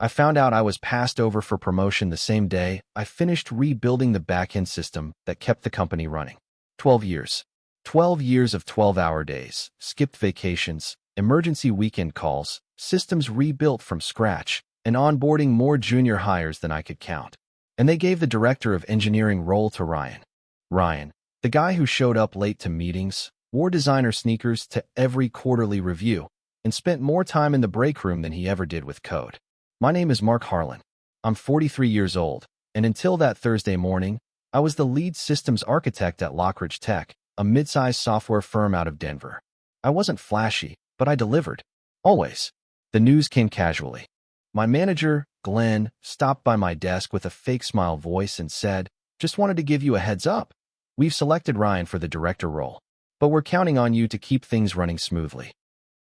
I found out I was passed over for promotion the same day I finished rebuilding the back-end system that kept the company running. 12 years. 12 years of 12-hour days, skipped vacations, emergency weekend calls, systems rebuilt from scratch, and onboarding more junior hires than I could count. And they gave the director of engineering role to Ryan. Ryan, the guy who showed up late to meetings, wore designer sneakers to every quarterly review, and spent more time in the break room than he ever did with code. My name is Mark Harlan. I'm 43 years old, and until that Thursday morning, I was the lead systems architect at Lockridge Tech, a mid-sized software firm out of Denver. I wasn't flashy, but I delivered. Always. The news came casually. My manager, Glenn, stopped by my desk with a fake smile voice and said, "Just wanted to give you a heads up. We've selected Ryan for the director role, but we're counting on you to keep things running smoothly."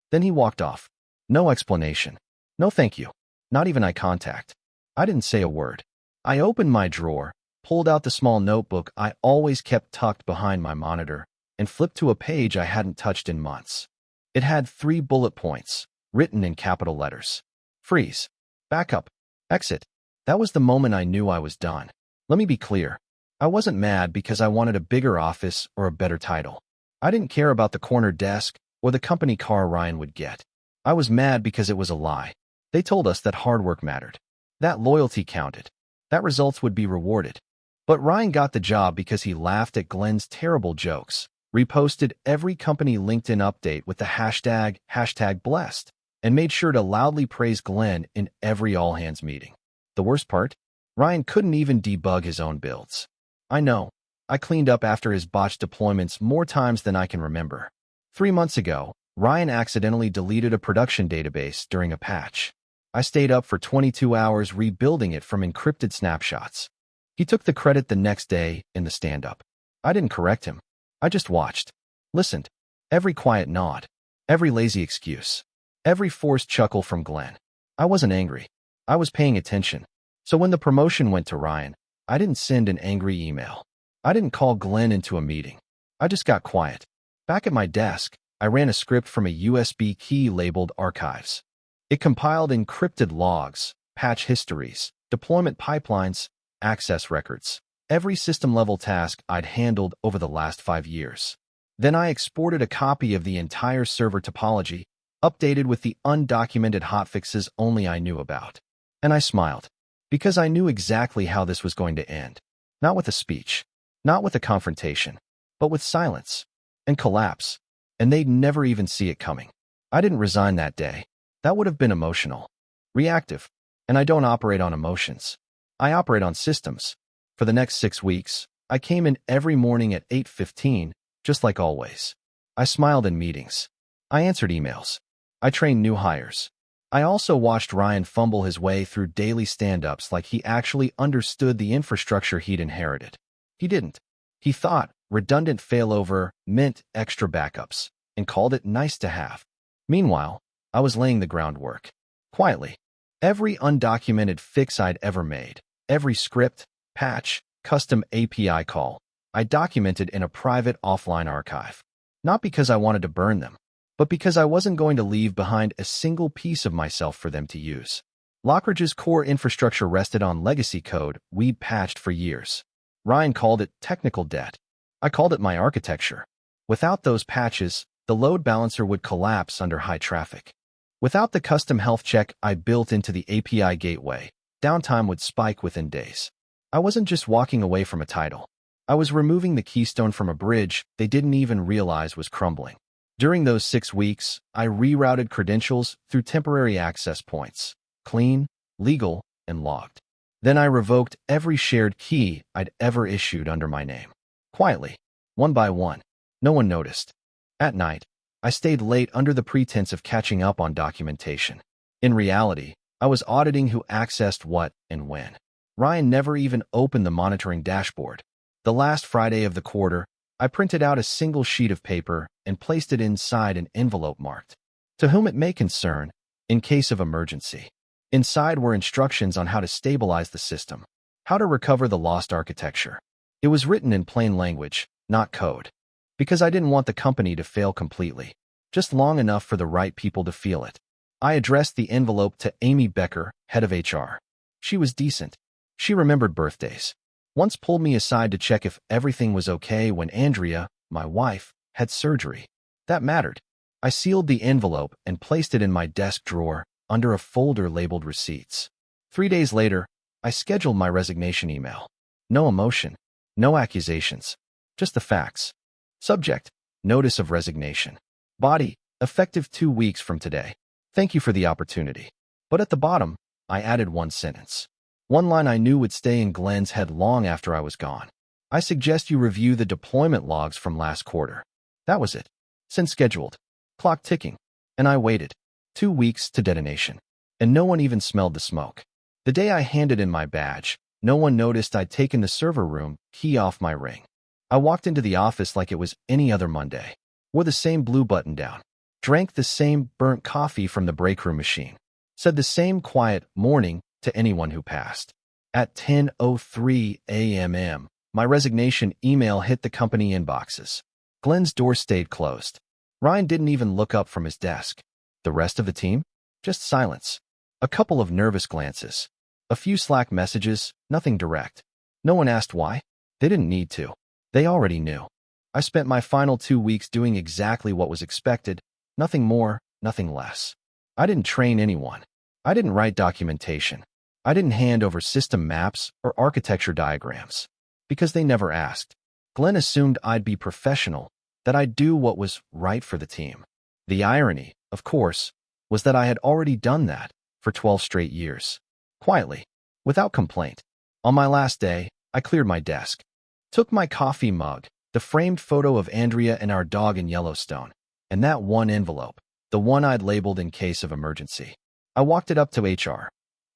Then he walked off. No explanation. No thank you. Not even eye contact. I didn't say a word. I opened my drawer, pulled out the small notebook I always kept tucked behind my monitor, and flipped to a page I hadn't touched in months. It had 3 bullet points, written in capital letters. Freeze. Backup. Exit. That was the moment I knew I was done. Let me be clear. I wasn't mad because I wanted a bigger office or a better title. I didn't care about the corner desk or the company car Ryan would get. I was mad because it was a lie. They told us that hard work mattered, that loyalty counted, that results would be rewarded. But Ryan got the job because he laughed at Glenn's terrible jokes, reposted every company LinkedIn update with the hashtag blessed, and made sure to loudly praise Glenn in every all-hands meeting. The worst part? Ryan couldn't even debug his own builds. I know. I cleaned up after his botched deployments more times than I can remember. 3 months ago, Ryan accidentally deleted a production database during a patch. I stayed up for 22 hours rebuilding it from encrypted snapshots. He took the credit the next day in the stand-up. I didn't correct him. I just watched. Listened. Every quiet nod. Every lazy excuse. Every forced chuckle from Glenn. I wasn't angry. I was paying attention. So when the promotion went to Ryan, I didn't send an angry email. I didn't call Glenn into a meeting. I just got quiet. Back at my desk, I ran a script from a USB key labeled Archives. It compiled encrypted logs, patch histories, deployment pipelines, access records, every system-level task I'd handled over the last 5 years. Then I exported a copy of the entire server topology, updated with the undocumented hotfixes only I knew about. And I smiled, because I knew exactly how this was going to end. Not with a speech, not with a confrontation, but with silence and collapse. And they'd never even see it coming. I didn't resign that day. That would have been emotional, reactive, and I don't operate on emotions. I operate on systems. For the next 6 weeks, I came in every morning at 8:15, just like always. I smiled in meetings. I answered emails. I trained new hires. I also watched Ryan fumble his way through daily stand-ups like he actually understood the infrastructure he'd inherited. He didn't. He thought redundant failover meant extra backups and called it nice to have. Meanwhile, I was laying the groundwork. Quietly. Every undocumented fix I'd ever made, every script, patch, custom API call, I documented in a private offline archive. Not because I wanted to burn them, but because I wasn't going to leave behind a single piece of myself for them to use. Lockridge's core infrastructure rested on legacy code we'd patched for years. Ryan called it technical debt. I called it my architecture. Without those patches, the load balancer would collapse under high traffic. Without the custom health check I built into the API gateway, downtime would spike within days. I wasn't just walking away from a title. I was removing the keystone from a bridge they didn't even realize was crumbling. During those 6 weeks, I rerouted credentials through temporary access points, clean, legal, and logged. Then I revoked every shared key I'd ever issued under my name. Quietly, one by one. No one noticed. At night, I stayed late under the pretense of catching up on documentation. In reality, I was auditing who accessed what and when. Ryan never even opened the monitoring dashboard. The last Friday of the quarter, I printed out a single sheet of paper and placed it inside an envelope marked, "To whom it may concern, in case of emergency." Inside were instructions on how to stabilize the system, how to recover the lost architecture. It was written in plain language, not code. Because I didn't want the company to fail completely, just long enough for the right people to feel it. I addressed the envelope to Amy Becker, head of HR. She was decent. She remembered birthdays. Once pulled me aside to check if everything was okay when Andrea, my wife, had surgery. That mattered. I sealed the envelope and placed it in my desk drawer under a folder labeled receipts. 3 days later, I scheduled my resignation email. No emotion, no accusations, just the facts. Subject: Notice of resignation. Body: Effective 2 weeks from today. Thank you for the opportunity. But at the bottom, I added one sentence. One line I knew would stay in Glenn's head long after I was gone. I suggest you review the deployment logs from last quarter. That was it. Since scheduled. Clock ticking. And I waited. 2 weeks to detonation. And no one even smelled the smoke. The day I handed in my badge, no one noticed I'd taken the server room key off my ring. I walked into the office like it was any other Monday. Wore the same blue button-down. Drank the same burnt coffee from the break room machine. Said the same quiet morning to anyone who passed. At 10:03 a.m., my resignation email hit the company inboxes. Glenn's door stayed closed. Ryan didn't even look up from his desk. The rest of the team? Just silence. A couple of nervous glances. A few Slack messages, nothing direct. No one asked why. They didn't need to. They already knew. I spent my final 2 weeks doing exactly what was expected. Nothing more, nothing less. I didn't train anyone. I didn't write documentation. I didn't hand over system maps or architecture diagrams. Because they never asked. Glenn assumed I'd be professional, that I'd do what was right for the team. The irony, of course, was that I had already done that for 12 straight years. Quietly, without complaint. On my last day, I cleared my desk. Took my coffee mug, the framed photo of Andrea and our dog in Yellowstone, and that one envelope, the one I'd labeled in case of emergency. I walked it up to HR.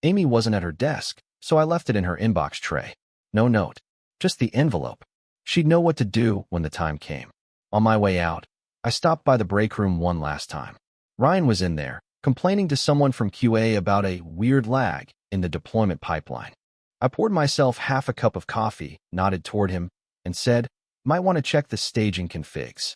Amy wasn't at her desk, so I left it in her inbox tray. No note, just the envelope. She'd know what to do when the time came. On my way out, I stopped by the break room one last time. Ryan was in there, complaining to someone from QA about a weird lag in the deployment pipeline. I poured myself half a cup of coffee, nodded toward him, and said, "Might want to check the staging configs."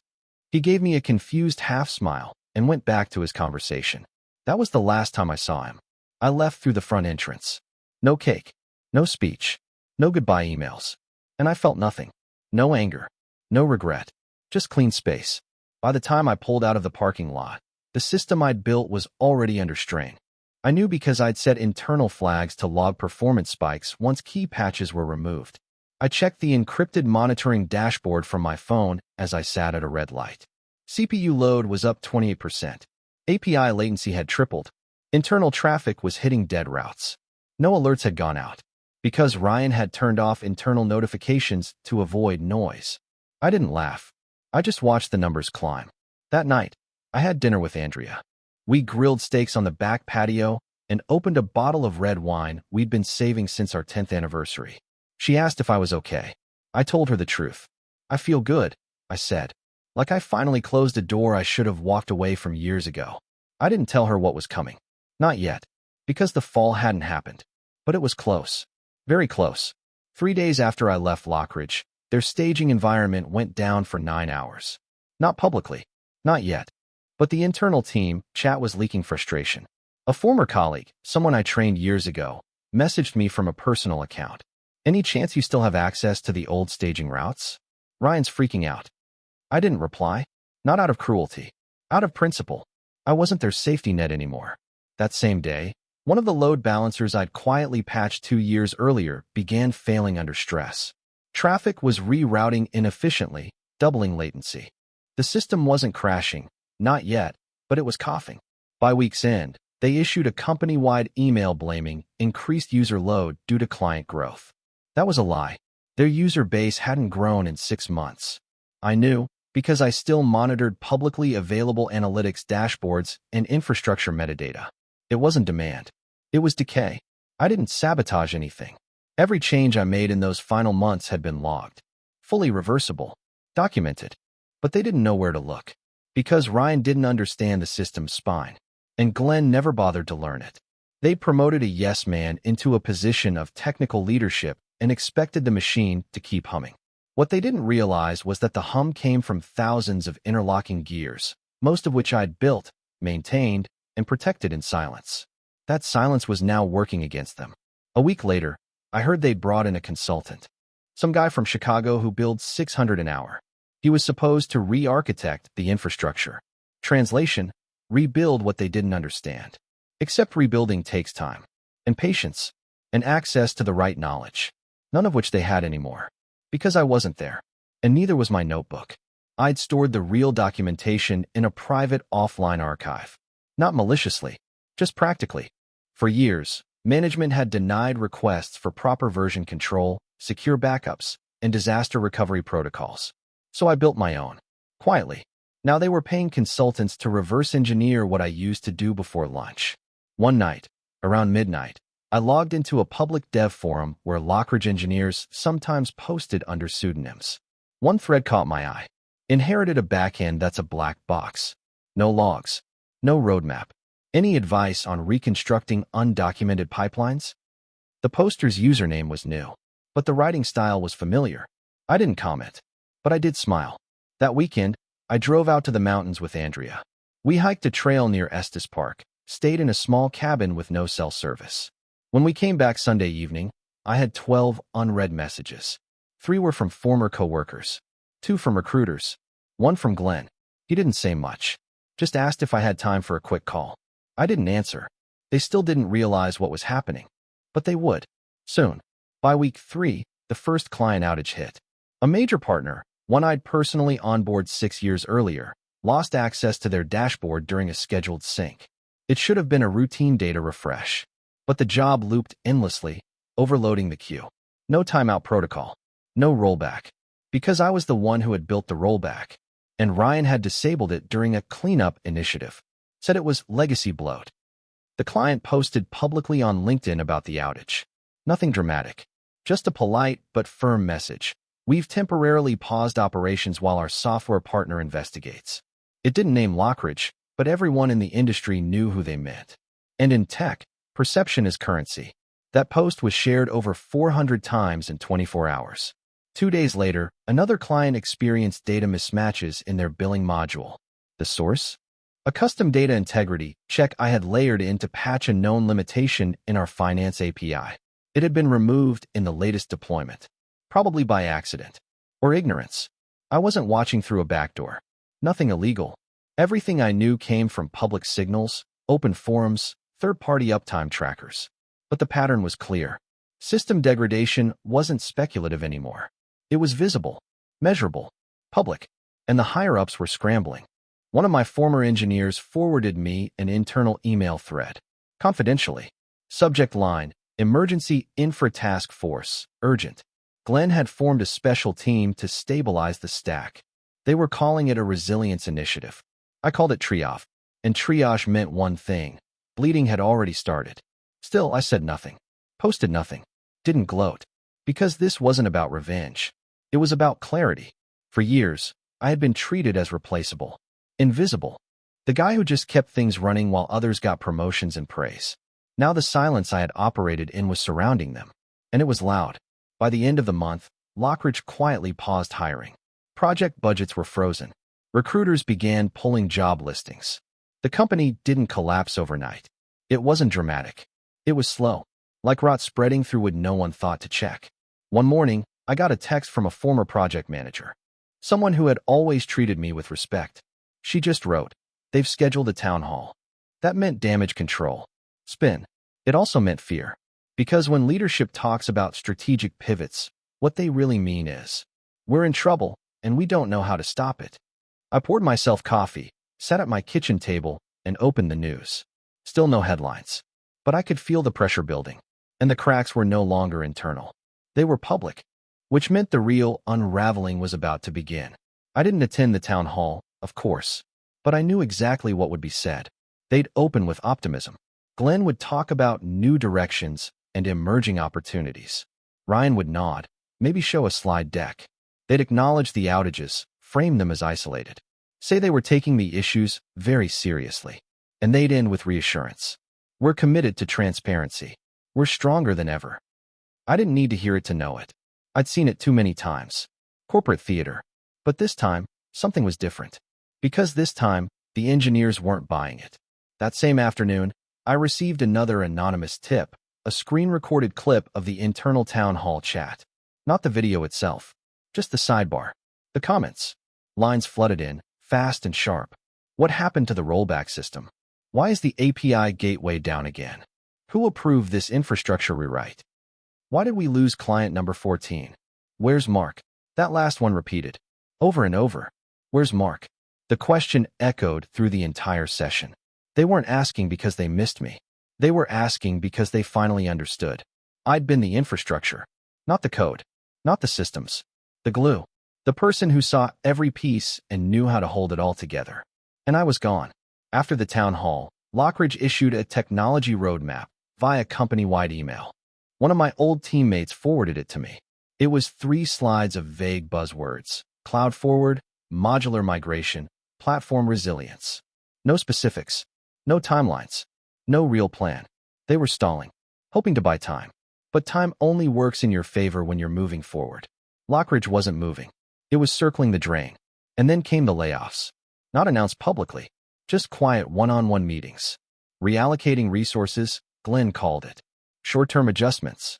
He gave me a confused half smile and went back to his conversation. That was the last time I saw him. I left through the front entrance. No cake, no speech, no goodbye emails. And I felt nothing. No anger, no regret, just clean space. By the time I pulled out of the parking lot, the system I'd built was already under strain. I knew because I'd set internal flags to log performance spikes once key patches were removed. I checked the encrypted monitoring dashboard from my phone as I sat at a red light. CPU load was up 28%. API latency had tripled. Internal traffic was hitting dead routes. No alerts had gone out, because Ryan had turned off internal notifications to avoid noise. I didn't laugh. I just watched the numbers climb. That night, I had dinner with Andrea. We grilled steaks on the back patio and opened a bottle of red wine we'd been saving since our 10th anniversary. She asked if I was okay. I told her the truth. "I feel good," I said. Like I finally closed a door I should have walked away from years ago. I didn't tell her what was coming. Not yet. Because the fall hadn't happened. But it was close. Very close. 3 days after I left Lockridge, their staging environment went down for 9 hours. Not publicly. Not yet. But the internal team chat was leaking frustration. A former colleague, someone I trained years ago, messaged me from a personal account. "Any chance you still have access to the old staging routes? Ryan's freaking out." I didn't reply. Not out of cruelty. Out of principle. I wasn't their safety net anymore. That same day, one of the load balancers I'd quietly patched 2 years earlier began failing under stress. Traffic was rerouting inefficiently, doubling latency. The system wasn't crashing, not yet, but it was coughing. By week's end, they issued a company-wide email blaming increased user load due to client growth. That was a lie. Their user base hadn't grown in 6 months. I knew, because I still monitored publicly available analytics dashboards and infrastructure metadata. It wasn't demand. It was decay. I didn't sabotage anything. Every change I made in those final months had been logged. Fully reversible. Documented. But they didn't know where to look. Because Ryan didn't understand the system's spine. And Glenn never bothered to learn it. They promoted a yes man into a position of technical leadership and expected the machine to keep humming. What they didn't realize was that the hum came from thousands of interlocking gears, most of which I'd built, maintained, and protected in silence. That silence was now working against them. A week later, I heard they'd brought in a consultant. Some guy from Chicago who billed $600 an hour. He was supposed to re-architect the infrastructure. Translation, rebuild what they didn't understand. Except rebuilding takes time, and patience, and access to the right knowledge. None of which they had anymore. Because I wasn't there. And neither was my notebook. I'd stored the real documentation in a private offline archive. Not maliciously, just practically. For years, management had denied requests for proper version control, secure backups, and disaster recovery protocols. So I built my own. Quietly. Now they were paying consultants to reverse engineer what I used to do before lunch. One night, around midnight, I logged into a public dev forum where Lockridge engineers sometimes posted under pseudonyms. One thread caught my eye. Inherited a backend that's a black box. No logs. No roadmap. Any advice on reconstructing undocumented pipelines? The poster's username was new, but the writing style was familiar. I didn't comment, but I did smile. That weekend, I drove out to the mountains with Andrea. We hiked a trail near Estes Park, stayed in a small cabin with no cell service. When we came back Sunday evening, I had 12 unread messages. 3 were from former coworkers, 2 from recruiters, 1 from Glenn. He didn't say much, just asked if I had time for a quick call. I didn't answer. They still didn't realize what was happening, but they would. Soon. By week 3, the first client outage hit. A major partner, one I'd personally onboarded 6 years earlier, lost access to their dashboard during a scheduled sync. It should have been a routine data refresh, but the job looped endlessly, overloading the queue. No timeout protocol. No rollback. Because I was the one who had built the rollback, and Ryan had disabled it during a cleanup initiative. Said it was legacy bloat. The client posted publicly on LinkedIn about the outage. Nothing dramatic. Just a polite but firm message. We've temporarily paused operations while our software partner investigates. It didn't name Lockridge, but everyone in the industry knew who they meant. And in tech, perception is currency. That post was shared over 400 times in 24 hours. 2 days later, another client experienced data mismatches in their billing module. The source? A custom data integrity check I had layered in to patch a known limitation in our finance API. It had been removed in the latest deployment. Probably by accident. Or ignorance. I wasn't watching through a backdoor. Nothing illegal. Everything I knew came from public signals, open forums, third-party uptime trackers. But the pattern was clear. System degradation wasn't speculative anymore. It was visible, measurable, public, and the higher-ups were scrambling. One of my former engineers forwarded me an internal email thread. Confidentially. Subject line, Emergency Infra Task Force, Urgent. Glenn had formed a special team to stabilize the stack. They were calling it a resilience initiative. I called it triage, and triage meant one thing. Bleeding had already started. Still, I said nothing. Posted nothing. Didn't gloat. Because this wasn't about revenge. It was about clarity. For years, I had been treated as replaceable. Invisible. The guy who just kept things running while others got promotions and praise. Now the silence I had operated in was surrounding them. And it was loud. By the end of the month, Lockridge quietly paused hiring. Project budgets were frozen. Recruiters began pulling job listings. The company didn't collapse overnight. It wasn't dramatic. It was slow. Like rot spreading through what no one thought to check. One morning, I got a text from a former project manager. Someone who had always treated me with respect. She just wrote, "They've scheduled a town hall." That meant damage control. Spin. It also meant fear. Because when leadership talks about strategic pivots, what they really mean is, we're in trouble, and we don't know how to stop it. I poured myself coffee, sat at my kitchen table, and opened the news. Still no headlines. But I could feel the pressure building. And the cracks were no longer internal. They were public, which meant the real unraveling was about to begin. I didn't attend the town hall, of course, but I knew exactly what would be said. They'd open with optimism. Glenn would talk about new directions and emerging opportunities. Ryan would nod, maybe show a slide deck. They'd acknowledge the outages, frame them as isolated. Say they were taking the issues very seriously. And they'd end with reassurance. We're committed to transparency. We're stronger than ever. I didn't need to hear it to know it. I'd seen it too many times. Corporate theater. But this time, something was different. Because this time, the engineers weren't buying it. That same afternoon, I received another anonymous tip, a screen-recorded clip of the internal town hall chat. Not the video itself, just the sidebar. The comments. Lines flooded in, fast and sharp. What happened to the rollback system? Why is the API gateway down again? Who approved this infrastructure rewrite? Why did we lose client number 14? Where's Mark? That last one repeated. Over and over. Where's Mark? The question echoed through the entire session. They weren't asking because they missed me. They were asking because they finally understood. I'd been the infrastructure, not the code, not the systems, the glue, the person who saw every piece and knew how to hold it all together. And I was gone. After the town hall, Lockridge issued a technology roadmap via company-wide email. One of my old teammates forwarded it to me. It was 3 slides of vague buzzwords: cloud forward, modular migration, platform resilience. No specifics, no timelines, no real plan. They were stalling, hoping to buy time. But time only works in your favor when you're moving forward. Lockridge wasn't moving. It was circling the drain. And then came the layoffs. Not announced publicly, just quiet one-on-one meetings. Reallocating resources, Glenn called it. Short-term adjustments.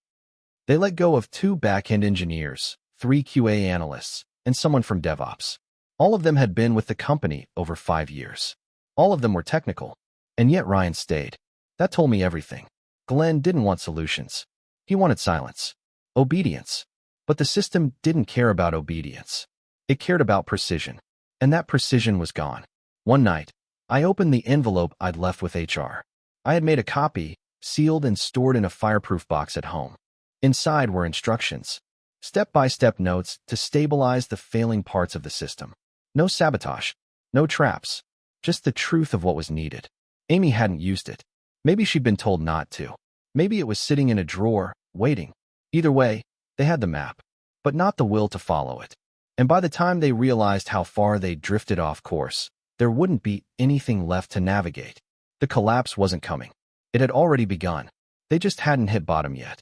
They let go of 2 back-end engineers, 3 QA analysts, and someone from DevOps. All of them had been with the company over 5 years. All of them were technical. And yet Ryan stayed. That told me everything. Glenn didn't want solutions. He wanted silence. Obedience. But the system didn't care about obedience. It cared about precision. And that precision was gone. One night, I opened the envelope I'd left with HR. I had made a copy, sealed and stored in a fireproof box at home. Inside were instructions, step-by-step notes to stabilize the failing parts of the system. No sabotage, no traps, just the truth of what was needed. Amy hadn't used it. Maybe she'd been told not to. Maybe it was sitting in a drawer, waiting. Either way, they had the map, but not the will to follow it. And by the time they realized how far they'd drifted off course, there wouldn't be anything left to navigate. The collapse wasn't coming. It had already begun. They just hadn't hit bottom yet.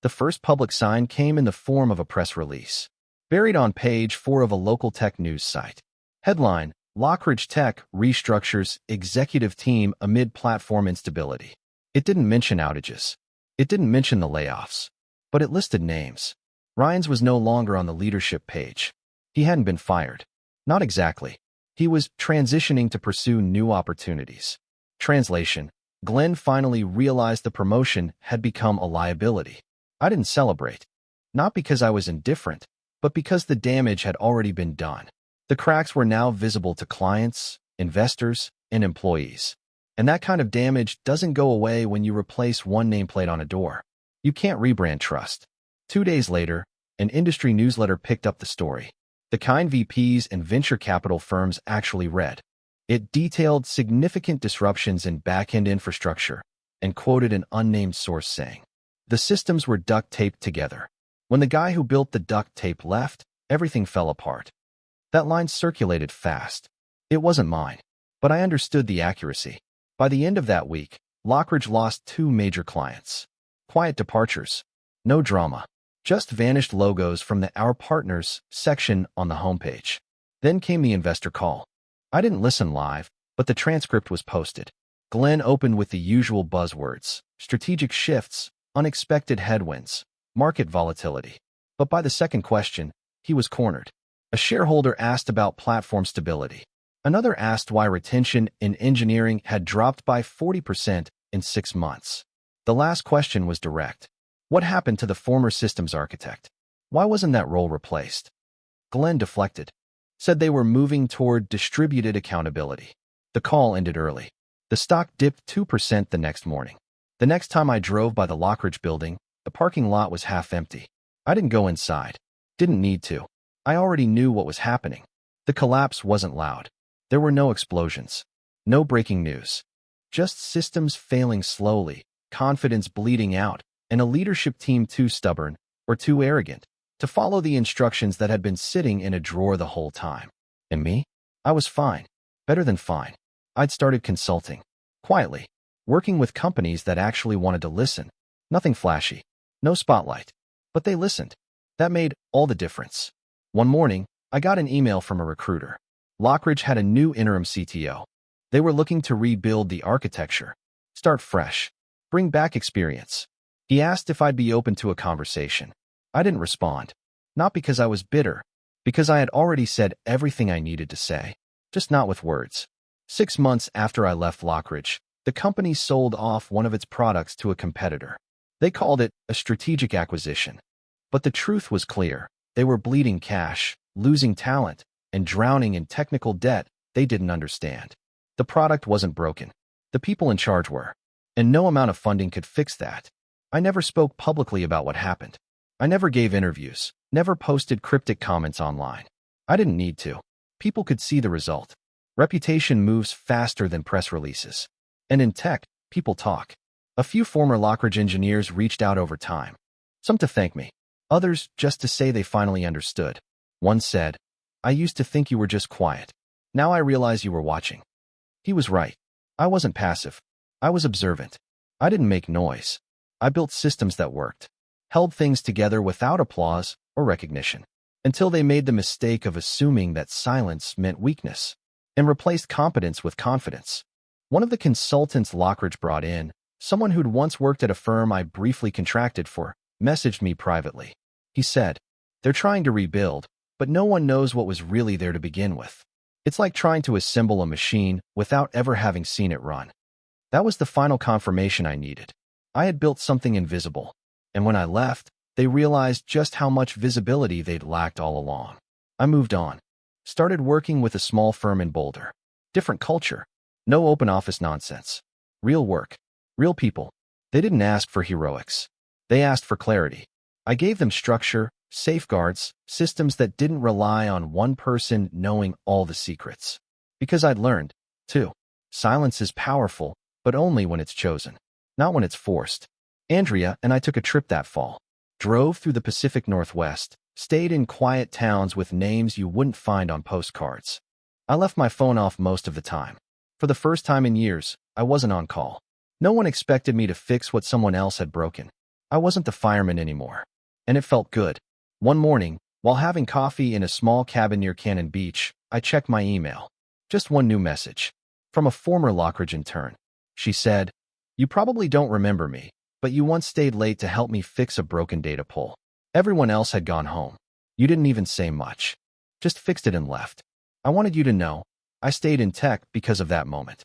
The first public sign came in the form of a press release, buried on page 4 of a local tech news site. Headline: Lockridge Tech restructures executive team amid platform instability. It didn't mention outages. It didn't mention the layoffs. But it listed names. Ryan's was no longer on the leadership page. He hadn't been fired. Not exactly. He was transitioning to pursue new opportunities. Translation: Glenn finally realized the promotion had become a liability. I didn't celebrate. Not because I was indifferent, but because the damage had already been done. The cracks were now visible to clients, investors, and employees. And that kind of damage doesn't go away when you replace one nameplate on a door. You can't rebrand trust. 2 days later, an industry newsletter picked up the story. The kind VPs and venture capital firms actually read. It detailed significant disruptions in back-end infrastructure and quoted an unnamed source saying, "The systems were duct-taped together. When the guy who built the duct tape left, everything fell apart." That line circulated fast. It wasn't mine, but I understood the accuracy. By the end of that week, Lockridge lost 2 major clients. Quiet departures. No drama. Just vanished logos from the Our Partners section on the homepage. Then came the investor call. I didn't listen live, but the transcript was posted. Glenn opened with the usual buzzwords: strategic shifts, unexpected headwinds, market volatility. But by the second question, he was cornered. A shareholder asked about platform stability. Another asked why retention in engineering had dropped by 40% in 6 months. The last question was direct. What happened to the former systems architect? Why wasn't that role replaced? Glenn deflected, said they were moving toward distributed accountability. The call ended early. The stock dipped 2% the next morning. The next time I drove by the Lockridge building, the parking lot was half empty. I didn't go inside. Didn't need to. I already knew what was happening. The collapse wasn't loud. There were no explosions. No breaking news. Just systems failing slowly, confidence bleeding out, and a leadership team too stubborn or too arrogant to follow the instructions that had been sitting in a drawer the whole time. And me? I was fine. Better than fine. I'd started consulting. Quietly. Working with companies that actually wanted to listen. Nothing flashy. No spotlight. But they listened. That made all the difference. One morning, I got an email from a recruiter. Lockridge had a new interim CTO. They were looking to rebuild the architecture, start fresh, bring back experience. He asked if I'd be open to a conversation. I didn't respond. Not because I was bitter, because I had already said everything I needed to say, just not with words. 6 months after I left Lockridge, the company sold off one of its products to a competitor. They called it a strategic acquisition. But the truth was clear. They were bleeding cash, losing talent, and drowning in technical debt they didn't understand. The product wasn't broken. The people in charge were. And no amount of funding could fix that. I never spoke publicly about what happened. I never gave interviews, never posted cryptic comments online. I didn't need to. People could see the result. Reputation moves faster than press releases. And in tech, people talk. A few former Lockridge engineers reached out over time. Some to thank me. Others just to say they finally understood. One said, "I used to think you were just quiet. Now I realize you were watching." He was right. I wasn't passive. I was observant. I didn't make noise. I built systems that worked. Held things together without applause or recognition. Until they made the mistake of assuming that silence meant weakness and replaced competence with confidence. One of the consultants Lockridge brought in, someone who'd once worked at a firm I briefly contracted for, messaged me privately. He said, "They're trying to rebuild, but no one knows what was really there to begin with. It's like trying to assemble a machine without ever having seen it run." That was the final confirmation I needed. I had built something invisible, and when I left, they realized just how much visibility they'd lacked all along. I moved on. Started working with a small firm in Boulder. Different culture. No open office nonsense. Real work. Real people. They didn't ask for heroics. They asked for clarity. I gave them structure, safeguards, systems that didn't rely on one person knowing all the secrets. Because I'd learned, too, silence is powerful, but only when it's chosen, not when it's forced. Andrea and I took a trip that fall. Drove through the Pacific Northwest, stayed in quiet towns with names you wouldn't find on postcards. I left my phone off most of the time. For the first time in years, I wasn't on call. No one expected me to fix what someone else had broken. I wasn't the fireman anymore. And it felt good. One morning, while having coffee in a small cabin near Cannon Beach, I checked my email. Just one new message. From a former Lockridge intern. She said, "You probably don't remember me, but you once stayed late to help me fix a broken data pull. Everyone else had gone home. You didn't even say much. Just fixed it and left. I wanted you to know, I stayed in tech because of that moment."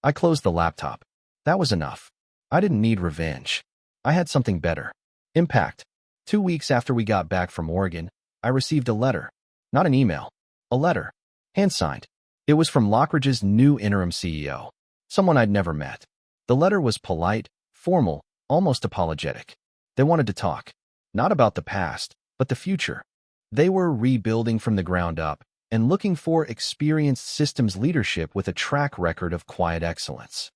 I closed the laptop. That was enough. I didn't need revenge. I had something better. Impact. 2 weeks after we got back from Oregon, I received a letter. Not an email. A letter. Hand-signed. It was from Lockridge's new interim CEO. Someone I'd never met. The letter was polite, formal, almost apologetic. They wanted to talk. Not about the past, but the future. They were rebuilding from the ground up and looking for experienced systems leadership with a track record of quiet excellence.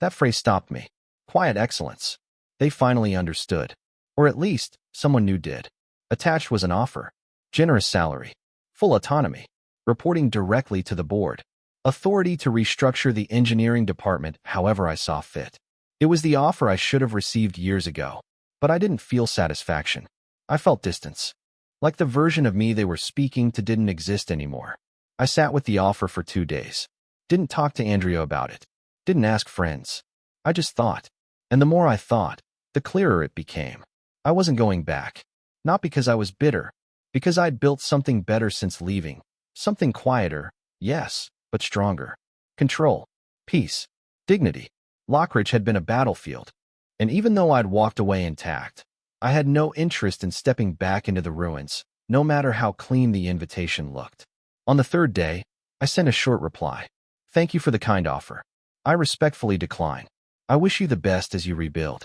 That phrase stopped me. Quiet excellence. They finally understood. Or at least, someone new did. Attached was an offer. Generous salary. Full autonomy. Reporting directly to the board. Authority to restructure the engineering department however I saw fit. It was the offer I should have received years ago. But I didn't feel satisfaction. I felt distance. Like the version of me they were speaking to didn't exist anymore. I sat with the offer for 2 days. Didn't talk to Andrea about it. Didn't ask friends. I just thought. And the more I thought, the clearer it became. I wasn't going back. Not because I was bitter. Because I'd built something better since leaving. Something quieter, yes, but stronger. Control. Peace. Dignity. Lockridge had been a battlefield. And even though I'd walked away intact, I had no interest in stepping back into the ruins, no matter how clean the invitation looked. On the 3rd day, I sent a short reply. "Thank you for the kind offer. I respectfully decline. I wish you the best as you rebuild."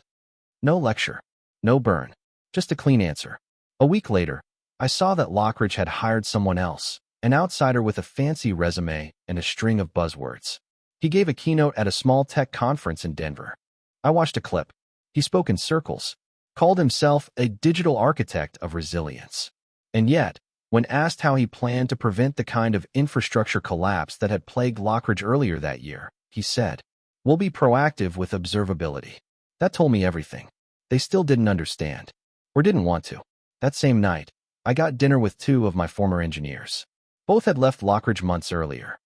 No lecture. No burn. Just a clean answer. A week later, I saw that Lockridge had hired someone else, an outsider with a fancy resume and a string of buzzwords. He gave a keynote at a small tech conference in Denver. I watched a clip. He spoke in circles, called himself a digital architect of resilience. And yet, when asked how he planned to prevent the kind of infrastructure collapse that had plagued Lockridge earlier that year, he said, "We'll be proactive with observability." That told me everything. They still didn't understand, or didn't want to. That same night, I got dinner with 2 of my former engineers. Both had left Lockridge months earlier.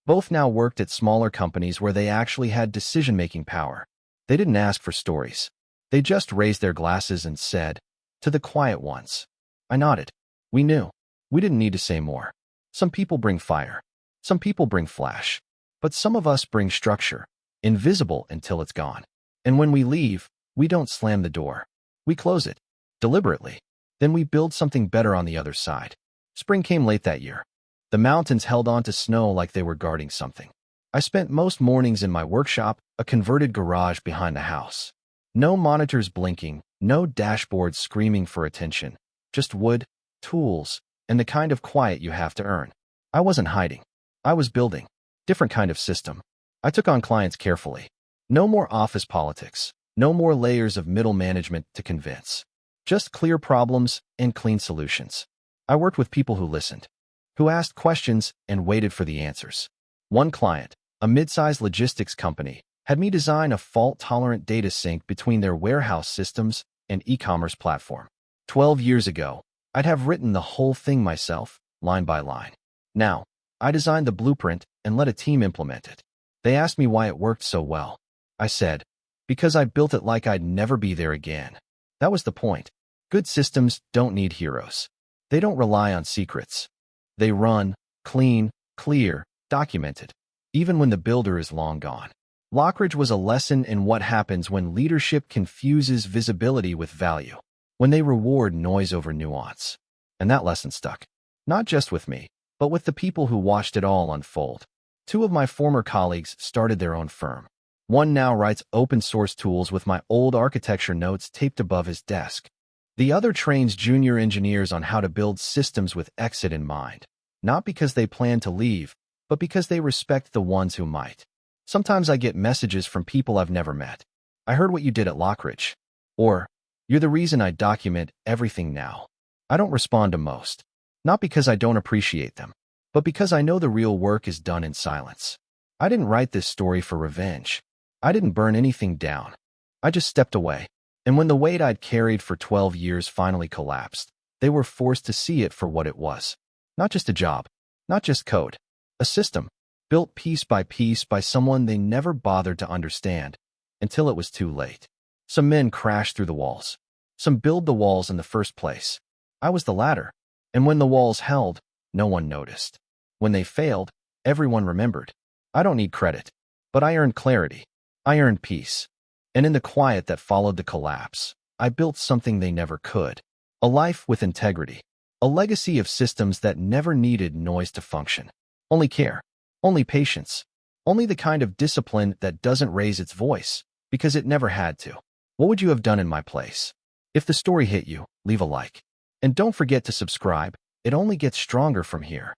Both now worked at smaller companies where they actually had decision-making power. They didn't ask for stories. They just raised their glasses and said, "To the quiet ones." I nodded. We knew. We didn't need to say more. Some people bring fire. Some people bring flash. But some of us bring structure, invisible until it's gone. And when we leave, we don't slam the door. We close it, deliberately. Then we build something better on the other side. Spring came late that year. The mountains held on to snow like they were guarding something. I spent most mornings in my workshop, a converted garage behind the house. No monitors blinking, no dashboards screaming for attention. Just wood, tools, and the kind of quiet you have to earn. I wasn't hiding. I was building. Different kind of system. I took on clients carefully. No more office politics. No more layers of middle management to convince. Just clear problems and clean solutions. I worked with people who listened, who asked questions and waited for the answers. One client, a mid-sized logistics company, had me design a fault-tolerant data sync between their warehouse systems and e-commerce platform. 12 years ago, I'd have written the whole thing myself, line by line. Now, I designed the blueprint and let a team implement it. They asked me why it worked so well. I said, because I built it like I'd never be there again. That was the point. Good systems don't need heroes. They don't rely on secrets. They run, clean, clear, documented, even when the builder is long gone. Lockridge was a lesson in what happens when leadership confuses visibility with value, when they reward noise over nuance. And that lesson stuck, not just with me, but with the people who watched it all unfold. Two of my former colleagues started their own firm. One now writes open-source tools with my old architecture notes taped above his desk. The other trains junior engineers on how to build systems with exit in mind, not because they plan to leave, but because they respect the ones who might. Sometimes I get messages from people I've never met. I heard what you did at Lockridge. Or, you're the reason I document everything now. I don't respond to most. Not because I don't appreciate them, but because I know the real work is done in silence. I didn't write this story for revenge. I didn't burn anything down. I just stepped away. And when the weight I'd carried for 12 years finally collapsed, they were forced to see it for what it was. Not just a job, not just code, a system, built piece by someone they never bothered to understand, until it was too late. Some men crashed through the walls. Some build the walls in the first place. I was the latter. And when the walls held, no one noticed. When they failed, everyone remembered. I don't need credit, but I earned clarity. I earned peace. And in the quiet that followed the collapse, I built something they never could. A life with integrity. A legacy of systems that never needed noise to function. Only care. Only patience. Only the kind of discipline that doesn't raise its voice, because it never had to. What would you have done in my place? If the story hit you, leave a like. And don't forget to subscribe. It only gets stronger from here.